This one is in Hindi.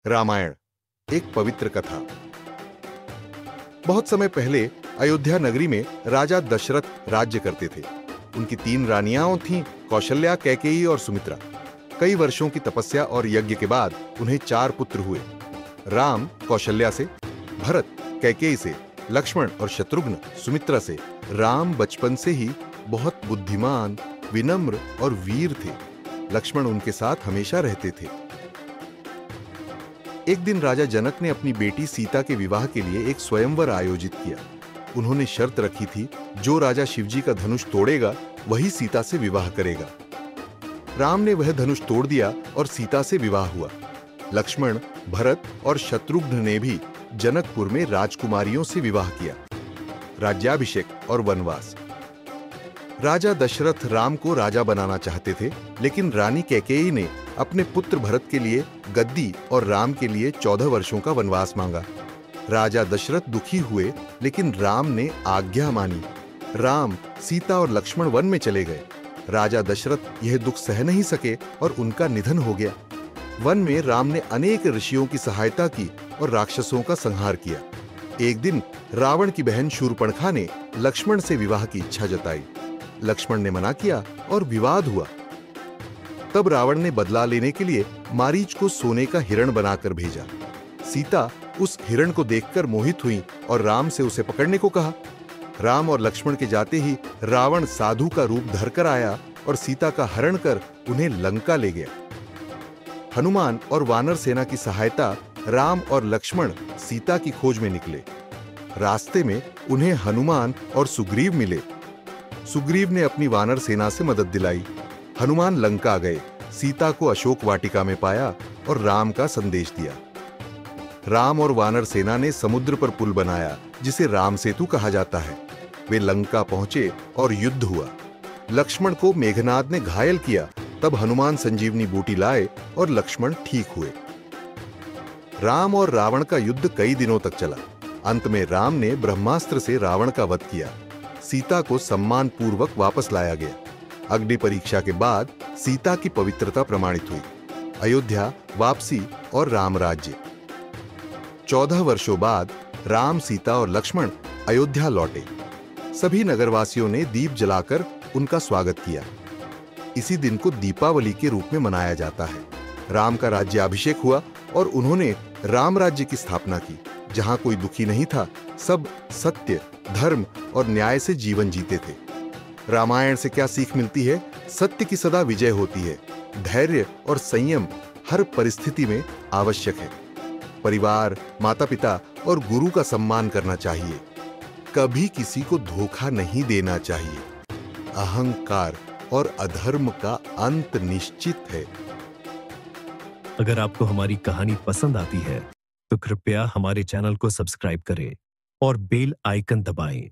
रामायण एक पवित्र कथा। बहुत समय पहले अयोध्या नगरी में राजा दशरथ राज्य करते थे। उनकी 3 रानियां थीं, कौशल्या, कैकेयी और सुमित्रा। कई वर्षों की तपस्या और यज्ञ के बाद उन्हें 4 पुत्र हुए। राम कौशल्या से, भरत कैकेयी से, लक्ष्मण और शत्रुघ्न सुमित्रा से। राम बचपन से ही बहुत बुद्धिमान, विनम्र और वीर थे। लक्ष्मण उनके साथ हमेशा रहते थे। एक दिन राजा जनक ने अपनी बेटी सीता के विवाह के लिए एक स्वयंवर आयोजित किया। उन्होंने शर्त रखी थी, जो राजा शिवजी का धनुष तोड़ेगा वही सीता से विवाह करेगा। राम ने वह धनुष तोड़ दिया और सीता से विवाह हुआ। लक्ष्मण, भरत और शत्रुघ्न ने भी जनकपुर में राजकुमारियों से विवाह किया। राज्याभिषेक और वनवास। राजा दशरथ राम को राजा बनाना चाहते थे, लेकिन रानी कैकेयी ने अपने पुत्र भरत के लिए गद्दी और राम के लिए 14 वर्षों का वनवास मांगा। राजा दशरथ दुखी हुए, लेकिन राम ने आज्ञा मानी। राम, सीता और लक्ष्मण वन में चले गए। राजा दशरथ यह दुख सह नहीं सके और उनका निधन हो गया। वन में राम ने अनेक ऋषियों की सहायता की और राक्षसों का संहार किया। एक दिन रावण की बहन शूर्पणखा ने लक्ष्मण से विवाह की इच्छा जताई। लक्ष्मण ने मना किया और विवाद हुआ। तब रावण ने बदला लेने के लिए मारीच को सोने का हिरण बनाकर भेजा। सीता उस हिरण को देखकर मोहित हुई और राम से उसे पकड़ने को कहा। राम और लक्ष्मण के जाते ही रावण साधु का रूप धरकर आया और सीता का हरण कर उन्हें लंका ले गया। हनुमान और वानर सेना की सहायता राम और लक्ष्मण सीता की खोज में निकले। रास्ते में उन्हें हनुमान और सुग्रीव मिले। सुग्रीव ने अपनी वानर सेना से मदद दिलाई। हनुमान लंका गए, सीता को अशोक वाटिका में पाया और राम का संदेश दिया। राम और वानर सेना ने समुद्र पर पुल बनाया, जिसे राम सेतु कहा जाता है। वे लंका पहुंचे और युद्ध हुआ। लक्ष्मण को मेघनाद ने घायल किया, तब हनुमान संजीवनी बूटी लाए और लक्ष्मण ठीक हुए। राम और रावण का युद्ध कई दिनों तक चला। अंत में राम ने ब्रह्मास्त्र से रावण का वध किया। सीता को सम्मान पूर्वक वापस लाया गया। अग्नि परीक्षा के बाद सीता की पवित्रता प्रमाणित हुई। अयोध्या, वापसी और राम राज्य। 14 वर्षों बाद राम, सीता और लक्ष्मण अयोध्या लौटे। सभी नगरवासियों ने दीप जलाकर उनका स्वागत किया। इसी दिन को दीपावली के रूप में मनाया जाता है। राम का राज्याभिषेक हुआ और उन्होंने राम राज्य की स्थापना की, जहां कोई दुखी नहीं था। सब सत्य, धर्म और न्याय से जीवन जीते थे। रामायण से क्या सीख मिलती है? सत्य की सदा विजय होती है। धैर्य और संयम हर परिस्थिति में आवश्यक है। परिवार, माता-पिता और गुरु का सम्मान करना चाहिए। कभी किसी को धोखा नहीं देना चाहिए। अहंकार और अधर्म का अंत निश्चित है। अगर आपको हमारी कहानी पसंद आती है तो कृपया हमारे चैनल को सब्सक्राइब करें और बेल आइकन दबाएं।